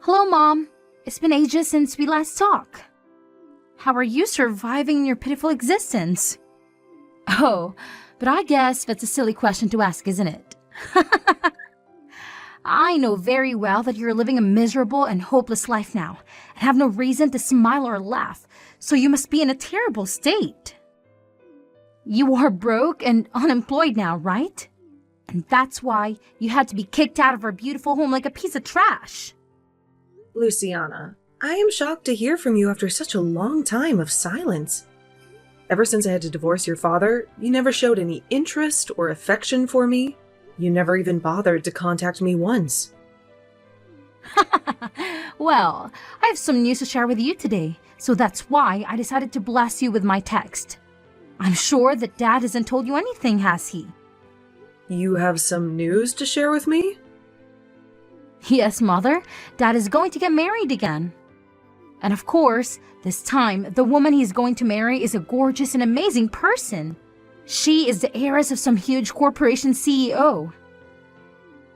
Hello, Mom. It's been ages since we last talked. How are you surviving your pitiful existence? Oh, but I guess that's a silly question to ask, isn't it? I know very well that you're living a miserable and hopeless life now, and have no reason to smile or laugh, so you must be in a terrible state. You are broke and unemployed now, right? And that's why you had to be kicked out of our beautiful home like a piece of trash. Luciana, I am shocked to hear from you after such a long time of silence. Ever since I had to divorce your father, you never showed any interest or affection for me. You never even bothered to contact me once. Well, I have some news to share with you today, so that's why I decided to bless you with my text. I'm sure that Dad hasn't told you anything, has he? You have some news to share with me? Yes, Mother. Dad is going to get married again. And of course, this time, the woman he's going to marry is a gorgeous and amazing person. She is the heiress of some huge corporation CEO.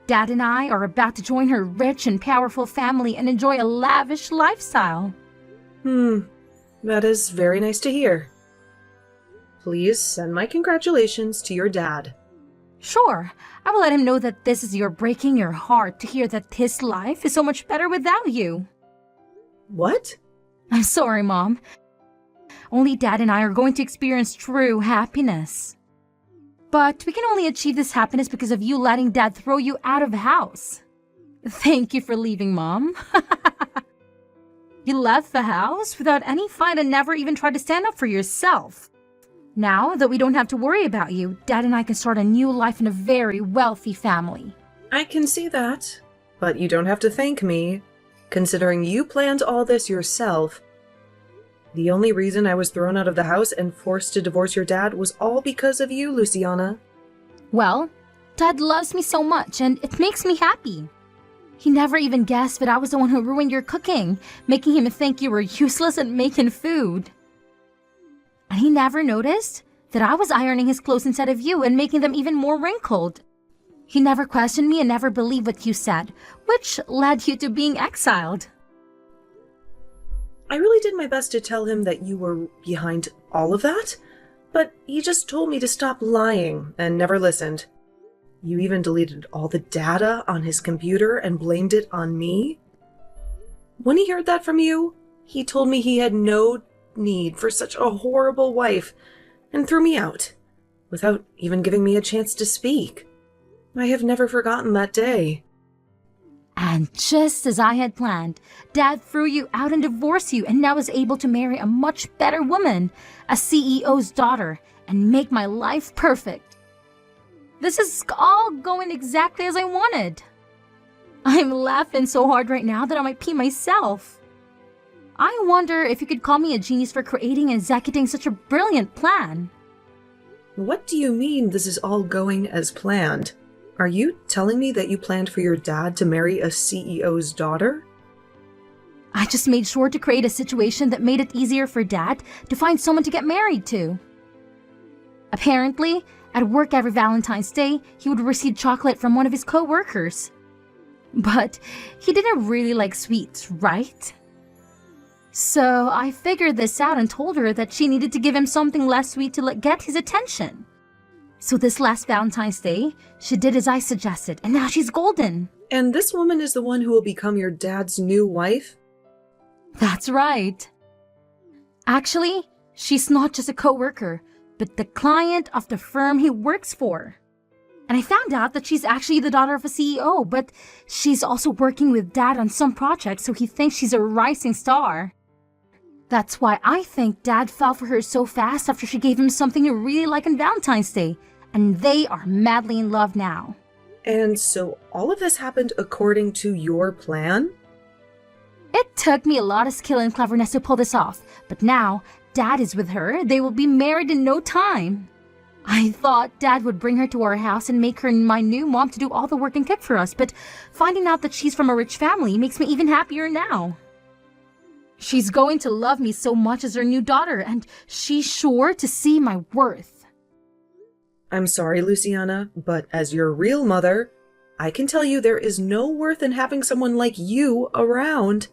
Dad and I are about to join her rich and powerful family and enjoy a lavish lifestyle. That is very nice to hear. Please send my congratulations to your dad. Sure, I will let him know that this is your breaking your heart to hear that his life is so much better without you. What? I'm sorry, Mom. Only Dad and I are going to experience true happiness. But we can only achieve this happiness because of you letting Dad throw you out of the house. Thank you for leaving, Mom. You left the house without any fight and never even tried to stand up for yourself. Now that we don't have to worry about you, Dad and I can start a new life in a very wealthy family. I can see that, but you don't have to thank me, considering you planned all this yourself. The only reason I was thrown out of the house and forced to divorce your dad was all because of you, Luciana. Well, Dad loves me so much and it makes me happy. He never even guessed that I was the one who ruined your cooking, making him think you were useless at making food. And he never noticed that I was ironing his clothes instead of you and making them even more wrinkled. He never questioned me and never believed what you said, which led you to being exiled. I really did my best to tell him that you were behind all of that, but he just told me to stop lying and never listened. You even deleted all the data on his computer and blamed it on me. When he heard that from you, he told me he had no need for such a horrible wife and threw me out, without even giving me a chance to speak. I have never forgotten that day. And just as I had planned, Dad threw you out and divorced you and now is able to marry a much better woman, a CEO's daughter, and make my life perfect. This is all going exactly as I wanted. I'm laughing so hard right now that I might pee myself. I wonder if you could call me a genius for creating and executing such a brilliant plan. What do you mean this is all going as planned? Are you telling me that you planned for your dad to marry a CEO's daughter? I just made sure to create a situation that made it easier for Dad to find someone to get married to. Apparently, at work every Valentine's Day, he would receive chocolate from one of his co-workers. But he didn't really like sweets, right? So I figured this out and told her that she needed to give him something less sweet to get his attention. So this last Valentine's Day, she did as I suggested, and now she's golden. And this woman is the one who will become your dad's new wife? That's right. Actually, she's not just a co-worker, but the client of the firm he works for. And I found out that she's actually the daughter of a CEO, but she's also working with Dad on some projects, so he thinks she's a rising star. That's why I think Dad fell for her so fast after she gave him something he really liked on Valentine's Day, and they are madly in love now. And so all of this happened according to your plan? It took me a lot of skill and cleverness to pull this off, but now Dad is with her. They will be married in no time. I thought Dad would bring her to our house and make her my new mom to do all the work and cook for us, but finding out that she's from a rich family makes me even happier now. She's going to love me so much as her new daughter, and she's sure to see my worth. I'm sorry, Luciana, but as your real mother, I can tell you there is no worth in having someone like you around.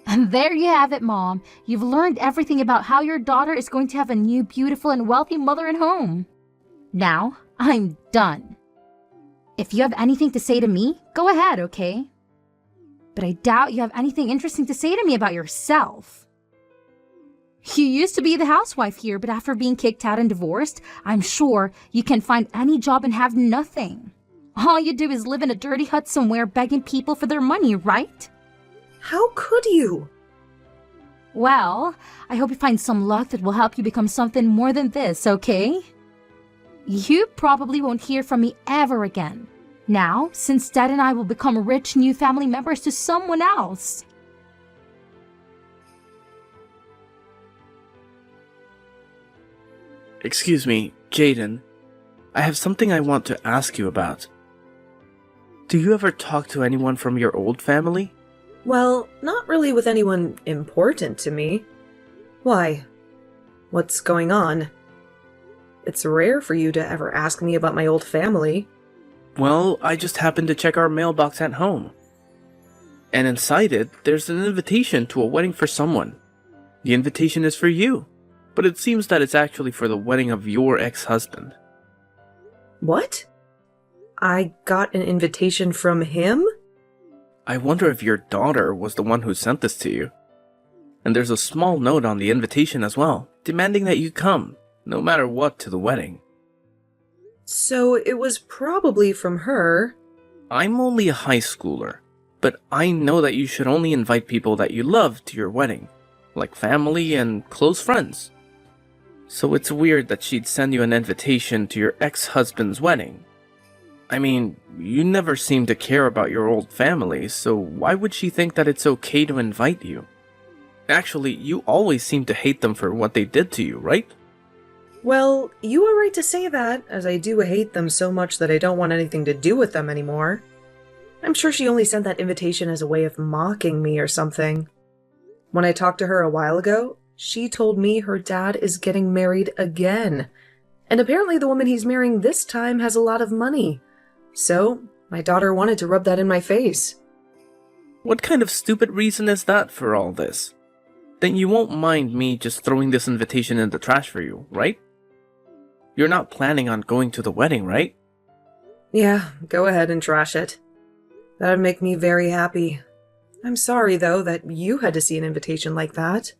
And there you have it, Mom. You've learned everything about how your daughter is going to have a new, beautiful, and wealthy mother and home. Now, I'm done. If you have anything to say to me, go ahead, okay? But I doubt you have anything interesting to say to me about yourself. You used to be the housewife here, but after being kicked out and divorced, I'm sure you can find any job and have nothing. All you do is live in a dirty hut somewhere begging people for their money, right? How could you? Well, I hope you find some luck that will help you become something more than this, okay? You probably won't hear from me ever again. Now, since Dad and I will become rich new family members to someone else. Excuse me, Jaden. I have something I want to ask you about. Do you ever talk to anyone from your old family? Well, not really with anyone important to me. Why? What's going on? It's rare for you to ever ask me about my old family. Well, I just happened to check our mailbox at home. And inside it, there's an invitation to a wedding for someone. The invitation is for you, but it seems that it's actually for the wedding of your ex-husband. What? I got an invitation from him? I wonder if your daughter was the one who sent this to you. And there's a small note on the invitation as well, demanding that you come, no matter what, to the wedding. So it was probably from her. I'm only a high schooler, but I know that you should only invite people that you love to your wedding, like family and close friends. So it's weird that she'd send you an invitation to your ex-husband's wedding. I mean, you never seem to care about your old family, so why would she think that it's okay to invite you? Actually, you always seem to hate them for what they did to you, right? Well, you are right to say that, as I do hate them so much that I don't want anything to do with them anymore. I'm sure she only sent that invitation as a way of mocking me or something. When I talked to her a while ago, she told me her dad is getting married again. And apparently the woman he's marrying this time has a lot of money. So, my daughter wanted to rub that in my face. What kind of stupid reason is that for all this? Then you won't mind me just throwing this invitation in the trash for you, right? You're not planning on going to the wedding, right? Yeah, go ahead and trash it. That'd make me very happy. I'm sorry, though, that you had to see an invitation like that.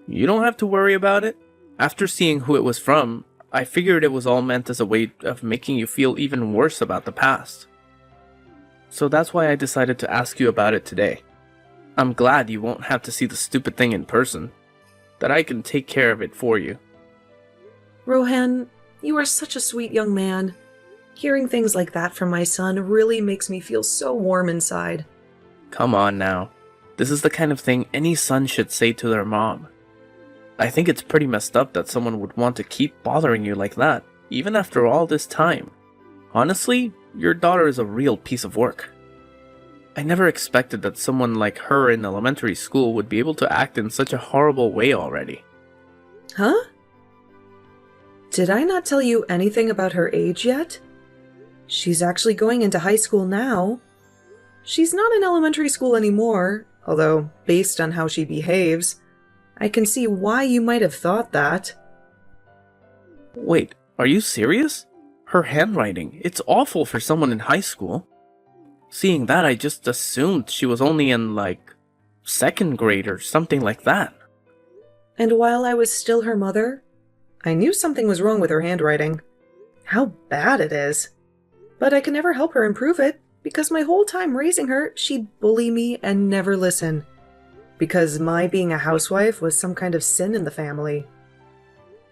You don't have to worry about it. After seeing who it was from, I figured it was all meant as a way of making you feel even worse about the past. So that's why I decided to ask you about it today. I'm glad you won't have to see the stupid thing in person. That I can take care of it for you. Rohan, you are such a sweet young man. Hearing things like that from my son really makes me feel so warm inside. Come on now. This is the kind of thing any son should say to their mom. I think it's pretty messed up that someone would want to keep bothering you like that, even after all this time. Honestly, your daughter is a real piece of work. I never expected that someone like her in elementary school would be able to act in such a horrible way already. Huh? Did I not tell you anything about her age yet? She's actually going into high school now. She's not in elementary school anymore, although, based on how she behaves, I can see why you might have thought that. Wait, are you serious? Her handwriting, it's awful for someone in high school. Seeing that, I just assumed she was only in, like, 2nd grade or something like that. And while I was still her mother, I knew something was wrong with her handwriting. How bad it is. But I can never help her improve it, because my whole time raising her, she'd bully me and never listen. Because my being a housewife was some kind of sin in the family.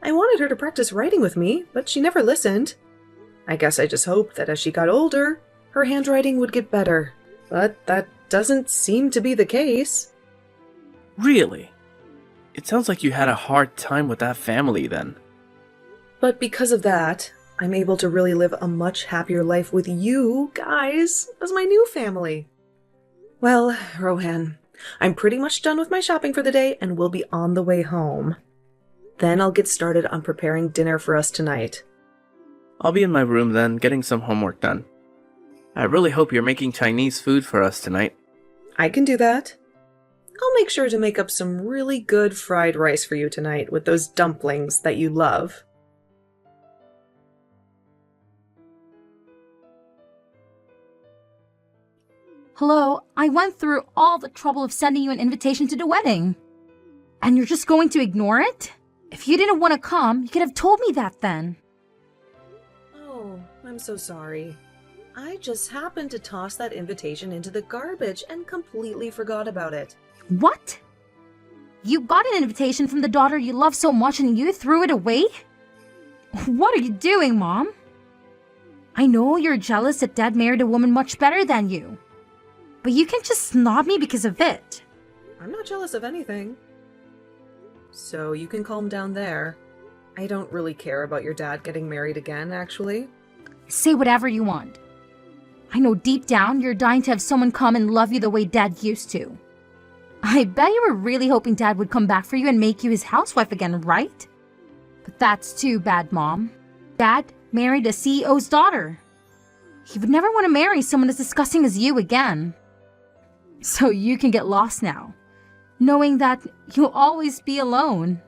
I wanted her to practice writing with me, but she never listened. I guess I just hoped that as she got older, her handwriting would get better. But that doesn't seem to be the case. Really? It sounds like you had a hard time with that family then. But because of that, I'm able to really live a much happier life with you guys as my new family. Well, Rohan, I'm pretty much done with my shopping for the day and will be on the way home. Then I'll get started on preparing dinner for us tonight. I'll be in my room then, getting some homework done. I really hope you're making Chinese food for us tonight. I can do that. I'll make sure to make up some really good fried rice for you tonight with those dumplings that you love. Hello, I went through all the trouble of sending you an invitation to the wedding. And you're just going to ignore it? If you didn't want to come, you could have told me that then. Oh, I'm so sorry. I just happened to toss that invitation into the garbage and completely forgot about it. What? You got an invitation from the daughter you love so much and you threw it away? What are you doing, Mom? I know you're jealous that Dad married a woman much better than you. But you can just snob me because of it. I'm not jealous of anything. So you can calm down there. I don't really care about your dad getting married again, actually. Say whatever you want. I know deep down you're dying to have someone come and love you the way Dad used to. I bet you were really hoping Dad would come back for you and make you his housewife again, right? But that's too bad, Mom. Dad married a CEO's daughter. He would never want to marry someone as disgusting as you again. So you can get lost now, knowing that you'll always be alone.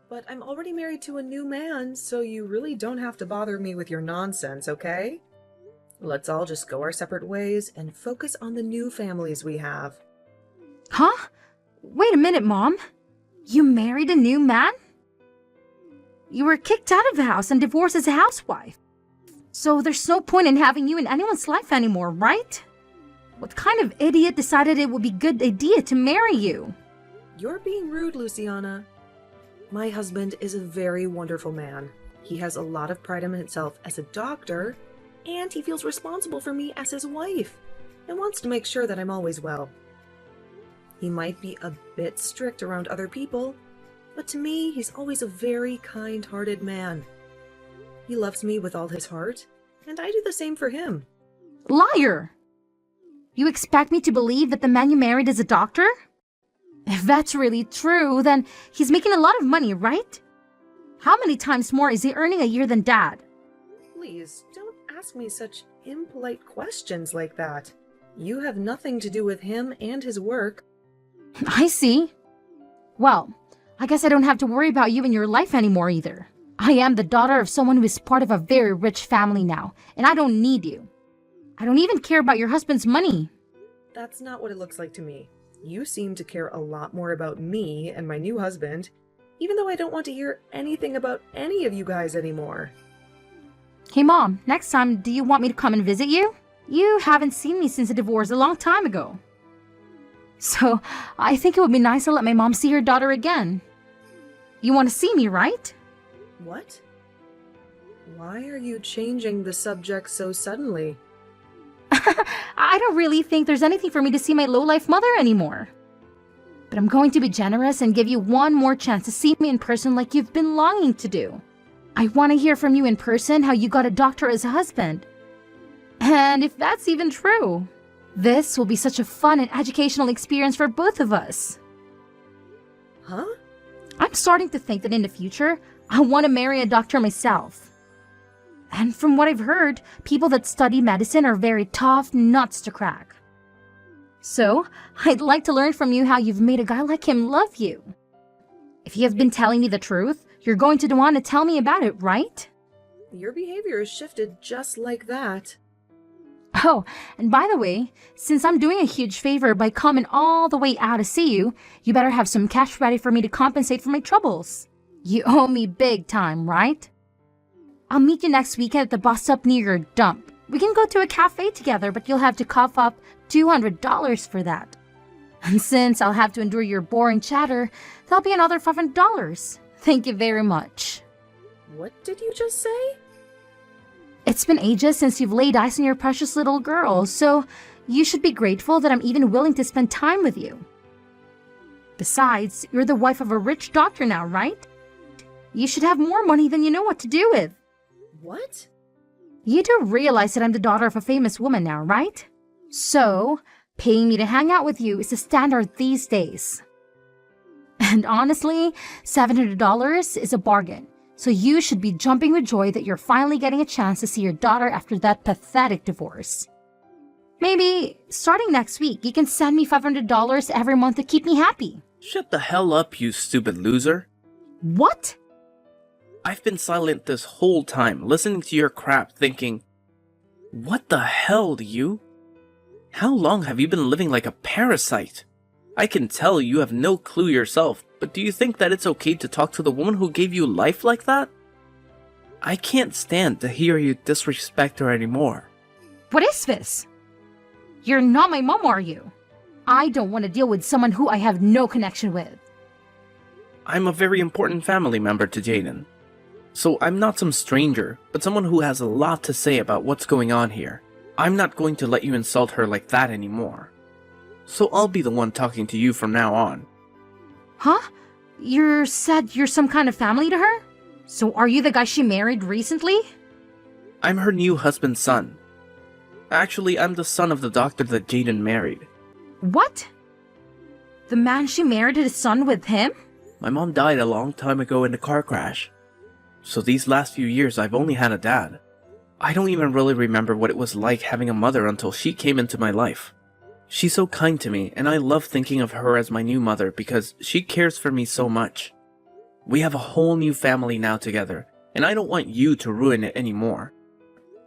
But I'm already married to a new man, so you really don't have to bother me with your nonsense, okay? Let's all just go our separate ways and focus on the new families we have. Huh? Wait a minute, Mom. You married a new man? You were kicked out of the house and divorced as a housewife. So there's no point in having you in anyone's life anymore, right? What kind of idiot decided it would be a good idea to marry you? You're being rude, Luciana. My husband is a very wonderful man. He has a lot of pride in himself as a doctor, and he feels responsible for me as his wife, and wants to make sure that I'm always well. He might be a bit strict around other people, but to me, he's always a very kind-hearted man. He loves me with all his heart, and I do the same for him. Liar! You expect me to believe that the man you married is a doctor? If that's really true, then he's making a lot of money, right? How many times more is he earning a year than Dad? Please, don't ask me such impolite questions like that. You have nothing to do with him and his work. I see. Well, I guess I don't have to worry about you in your life anymore either. I am the daughter of someone who is part of a very rich family now, and I don't need you. I don't even care about your husband's money. That's not what it looks like to me. You seem to care a lot more about me and my new husband, even though I don't want to hear anything about any of you guys anymore. Hey Mom, next time, do you want me to come and visit you? You haven't seen me since the divorce a long time ago. So, I think it would be nice to let my mom see her daughter again. You want to see me, right? What? Why are you changing the subject so suddenly? I don't really think there's anything for me to see my low-life mother anymore. But I'm going to be generous and give you one more chance to see me in person like you've been longing to do. I want to hear from you in person how you got a doctor as a husband. And if that's even true. This will be such a fun and educational experience for both of us. Huh? I'm starting to think that in the future, I want to marry a doctor myself. And from what I've heard, people that study medicine are very tough nuts to crack. So, I'd like to learn from you how you've made a guy like him love you. If you have been telling me the truth, you're going to want to tell me about it, right? Your behavior has shifted just like that. Oh, and by the way, since I'm doing a huge favor by coming all the way out to see you, you better have some cash ready for me to compensate for my troubles. You owe me big time, right? I'll meet you next weekend at the bus stop near your dump. We can go to a cafe together, but you'll have to cough up $200 for that. And since I'll have to endure your boring chatter, that'll be another $500. Thank you very much. What did you just say? It's been ages since you've laid eyes on your precious little girl, so you should be grateful that I'm even willing to spend time with you. Besides, you're the wife of a rich doctor now, right? You should have more money than you know what to do with. What? You do realize that I'm the daughter of a famous woman now, right? So, paying me to hang out with you is the standard these days. And honestly, $700 is a bargain. So you should be jumping with joy that you're finally getting a chance to see your daughter after that pathetic divorce. Maybe starting next week, you can send me $500 every month to keep me happy. Shut the hell up, you stupid loser. What? I've been silent this whole time, listening to your crap, thinking, what the hell, do you? How long have you been living like a parasite? I can tell you have no clue yourself, but do you think that it's okay to talk to the woman who gave you life like that? I can't stand to hear you disrespect her anymore. What is this? You're not my mom, are you? I don't want to deal with someone who I have no connection with. I'm a very important family member to Jaden. So I'm not some stranger, but someone who has a lot to say about what's going on here. I'm not going to let you insult her like that anymore. So I'll be the one talking to you from now on. Huh? You said you're some kind of family to her? So are you the guy she married recently? I'm her new husband's son. Actually, I'm the son of the doctor that Jaden married. What? The man she married had a son with him? My mom died a long time ago in a car crash. So these last few years I've only had a dad. I don't even really remember what it was like having a mother until she came into my life. She's so kind to me, and I love thinking of her as my new mother because she cares for me so much. We have a whole new family now together, and I don't want you to ruin it anymore.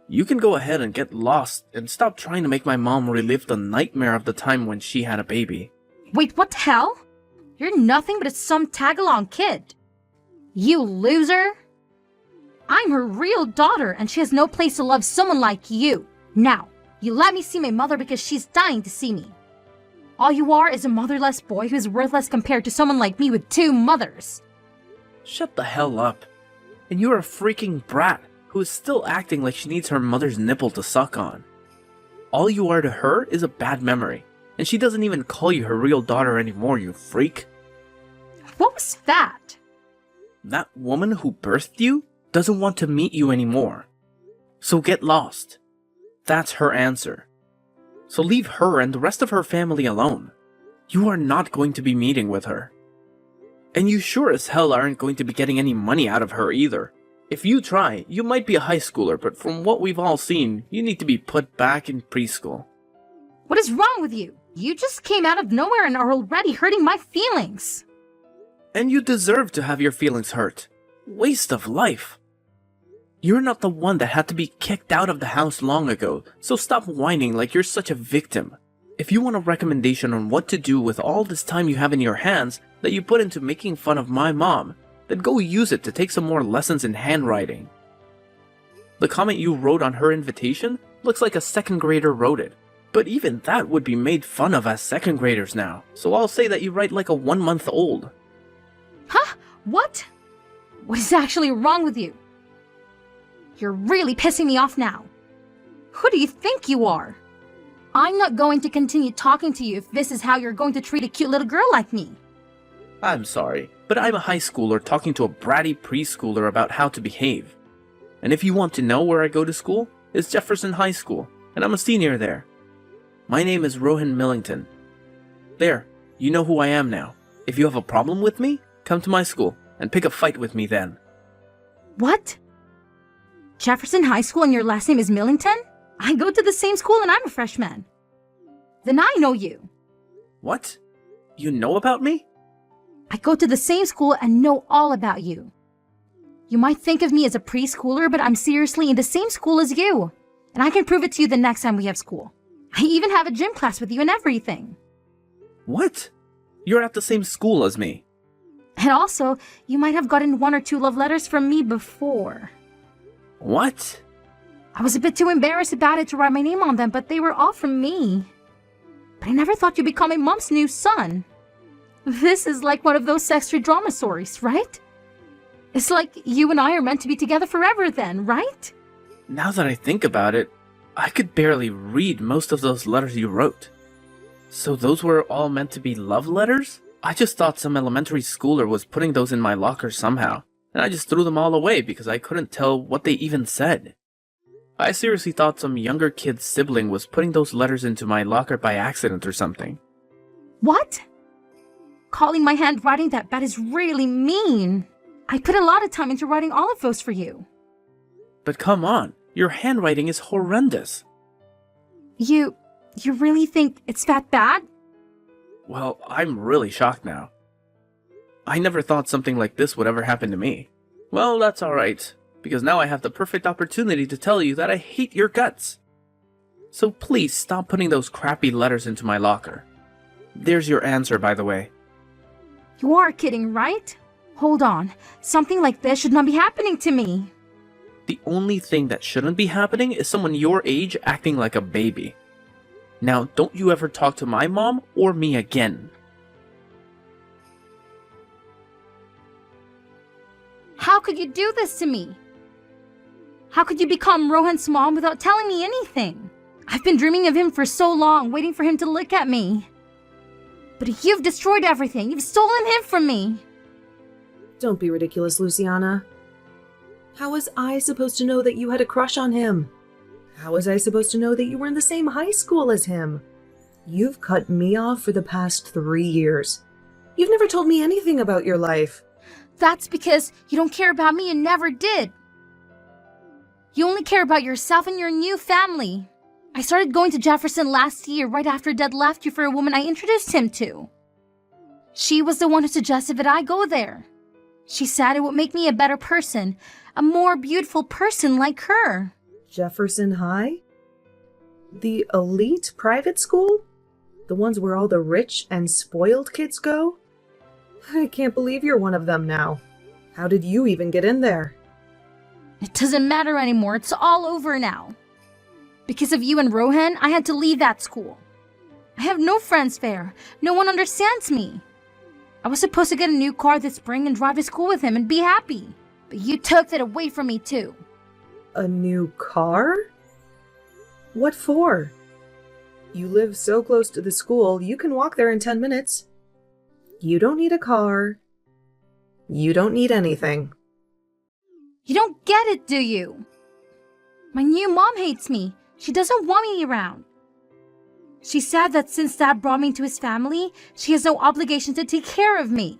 You can go ahead and get lost and stop trying to make my mom relive the nightmare of the time when she had a baby. Wait, what the hell? You're nothing but some tag-along kid. You loser! I'm her real daughter, and she has no place to love someone like you. Now, you let me see my mother because she's dying to see me. All you are is a motherless boy who's worthless compared to someone like me with two mothers. Shut the hell up. And you're a freaking brat who is still acting like she needs her mother's nipple to suck on. All you are to her is a bad memory, and she doesn't even call you her real daughter anymore, you freak. What was that? That woman who birthed you doesn't want to meet you anymore. So get lost. That's her answer. So leave her and the rest of her family alone. You are not going to be meeting with her. And you sure as hell aren't going to be getting any money out of her either. If you try, you might be a high schooler, but from what we've all seen, you need to be put back in preschool. What is wrong with you? You just came out of nowhere and are already hurting my feelings. And you deserve to have your feelings hurt. Waste of life. You're not the one that had to be kicked out of the house long ago, so stop whining like you're such a victim. If you want a recommendation on what to do with all this time you have in your hands that you put into making fun of my mom, then go use it to take some more lessons in handwriting. The comment you wrote on her invitation looks like a second grader wrote it, but even that would be made fun of as second graders now, so I'll say that you write like a 1 month old. Huh? What? What is actually wrong with you? You're really pissing me off now. Who do you think you are? I'm not going to continue talking to you if this is how you're going to treat a cute little girl like me. I'm sorry, but I'm a high schooler talking to a bratty preschooler about how to behave. And if you want to know where I go to school, it's Jefferson High School, and I'm a senior there. My name is Rohan Millington. There, you know who I am now. If you have a problem with me, come to my school and pick a fight with me then. What? Jefferson High School and your last name is Millington? I go to the same school and I'm a freshman. Then I know you. What? You know about me? I go to the same school and know all about you. You might think of me as a preschooler, but I'm seriously in the same school as you. And I can prove it to you the next time we have school. I even have a gym class with you and everything. What? You're at the same school as me. And also, you might have gotten 1 or 2 love letters from me before. What? I was a bit too embarrassed about it to write my name on them, but they were all from me. But I never thought you'd become my mom's new son. This is like one of those sexual drama stories, right? It's like you and I are meant to be together forever then, right? Now that I think about it, I could barely read most of those letters you wrote. So those were all meant to be love letters? I just thought some elementary schooler was putting those in my locker somehow, and I just threw them all away because I couldn't tell what they even said. I seriously thought some younger kid's sibling was putting those letters into my locker by accident or something. What? Calling my handwriting that bad is really mean. I put a lot of time into writing all of those for you. But come on, your handwriting is horrendous. You You really think it's that bad? Well, I'm really shocked now. I never thought something like this would ever happen to me. Well, that's alright, because now I have the perfect opportunity to tell you that I hate your guts. So please stop putting those crappy letters into my locker. There's your answer, by the way. You are kidding, right? Hold on. Something like this should not be happening to me. The only thing that shouldn't be happening is someone your age acting like a baby. Now, don't you ever talk to my mom or me again. How could you do this to me? How could you become Rohan's mom without telling me anything? I've been dreaming of him for so long, waiting for him to look at me. But you've destroyed everything. You've stolen him from me. Don't be ridiculous, Luciana. How was I supposed to know that you had a crush on him? How was I supposed to know that you were in the same high school as him? You've cut me off for the past 3 years. You've never told me anything about your life. That's because you don't care about me and never did. You only care about yourself and your new family. I started going to Jefferson last year, right after Dad left you for a woman I introduced him to. She was the one who suggested that I go there. She said it would make me a better person, a more beautiful person like her. Jefferson High? The elite private school? The ones where all the rich and spoiled kids go? I can't believe you're one of them now. How did you even get in there? It doesn't matter anymore. It's all over now. Because of you and Rohan, I had to leave that school. I have no friends there. No one understands me. I was supposed to get a new car this spring and drive to school with him and be happy. But you took that away from me too. A new car? What for? You live so close to the school, you can walk there in 10 minutes. You don't need a car. You don't need anything. You don't get it, do you? My new mom hates me. She doesn't want me around. She said that since Dad brought me into his family, she has no obligation to take care of me.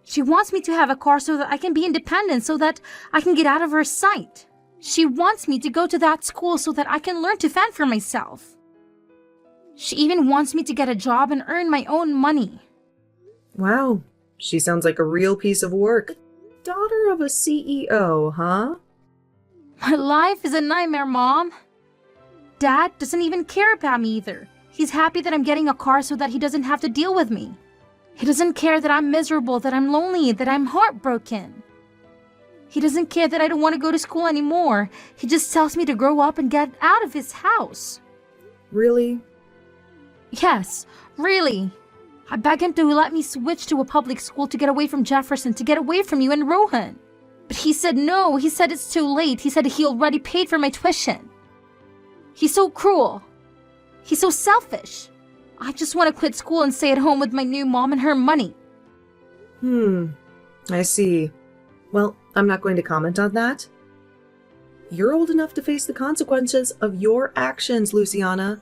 She wants me to have a car so that I can be independent, so that I can get out of her sight. She wants me to go to that school so that I can learn to fend for myself. She even wants me to get a job and earn my own money. Wow, she sounds like a real piece of work. Daughter of a CEO, huh? My life is a nightmare, Mom. Dad doesn't even care about me either. He's happy that I'm getting a car so that he doesn't have to deal with me. He doesn't care that I'm miserable, that I'm lonely, that I'm heartbroken. He doesn't care that I don't want to go to school anymore. He just tells me to grow up and get out of his house. Really? Yes, really. I begged him to let me switch to a public school to get away from Jefferson, to get away from you and Rohan. But he said no. He said it's too late. He said he already paid for my tuition. He's so cruel. He's so selfish. I just want to quit school and stay at home with my new mom and her money. I see. Well, I'm not going to comment on that. You're old enough to face the consequences of your actions, Luciana.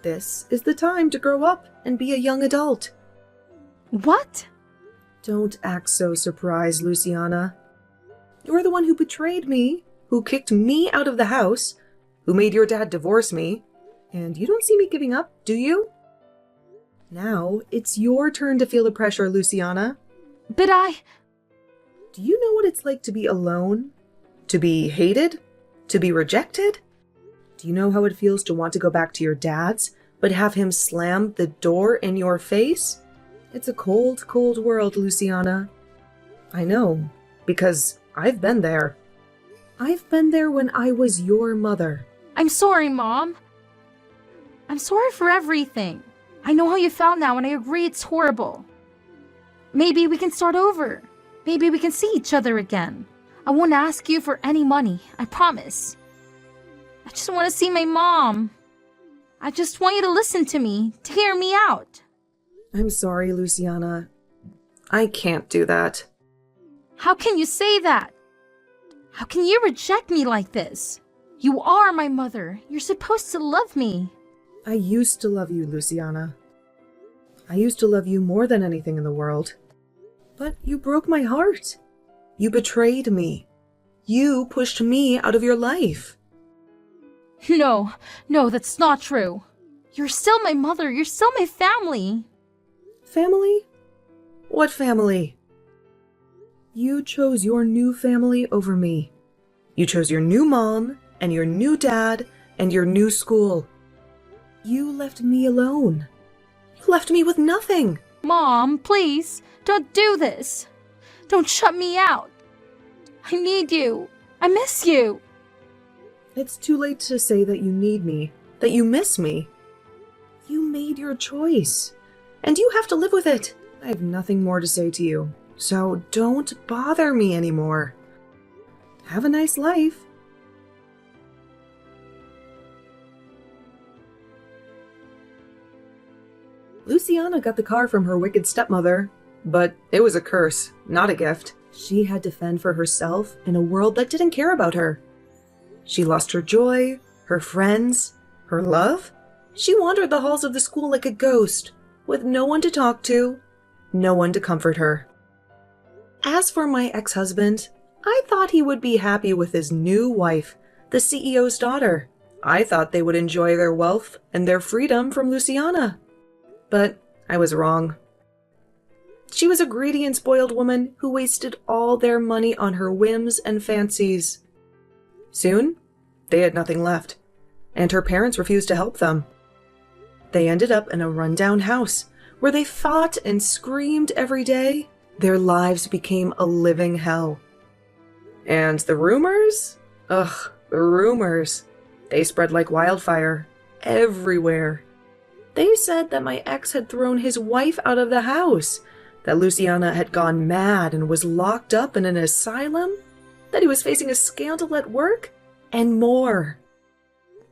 This is the time to grow up and be a young adult. What? Don't act so surprised, Luciana. You're the one who betrayed me, who kicked me out of the house, who made your dad divorce me, and you don't see me giving up, do you? Now, it's your turn to feel the pressure, Luciana. But Do you know what it's like to be alone? To be hated? To be rejected? Do you know how it feels to want to go back to your dad's, but have him slam the door in your face? It's a cold, cold world, Luciana. I know, because I've been there. I've been there when I was your mother. I'm sorry, Mom. I'm sorry for everything. I know how you felt now, and I agree it's horrible. Maybe we can start over. Maybe we can see each other again. I won't ask you for any money, I promise. I just want to see my mom. I just want you to listen to me, to hear me out. I'm sorry, Luciana. I can't do that. How can you say that? How can you reject me like this? You are my mother. You're supposed to love me. I used to love you, Luciana. I used to love you more than anything in the world. But you broke my heart. You betrayed me. You pushed me out of your life. No, that's not true. You're still my mother. You're still my family. Family? What family? You chose your new family over me. You chose your new mom, and your new dad, and your new school. You left me alone. You left me with nothing. Mom, please, don't do this. Don't shut me out. I need you. I miss you. It's too late to say that you need me, that you miss me. You made your choice, and you have to live with it. I have nothing more to say to you, so don't bother me anymore. Have a nice life. Luciana got the car from her wicked stepmother, but it was a curse, not a gift. She had to fend for herself in a world that didn't care about her. She lost her joy, her friends, her love. She wandered the halls of the school like a ghost, with no one to talk to, no one to comfort her. As for my ex-husband, I thought he would be happy with his new wife, the CEO's daughter. I thought they would enjoy their wealth and their freedom from Luciana. But I was wrong. She was a greedy and spoiled woman who wasted all their money on her whims and fancies. Soon, they had nothing left, and her parents refused to help them. They ended up in a rundown house where they fought and screamed every day. Their lives became a living hell. And the rumors? Ugh, the rumors. They spread like wildfire everywhere. They said that my ex had thrown his wife out of the house, that Luciana had gone mad and was locked up in an asylum, that he was facing a scandal at work, and more.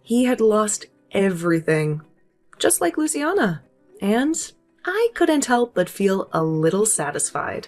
He had lost everything, just like Luciana, and I couldn't help but feel a little satisfied.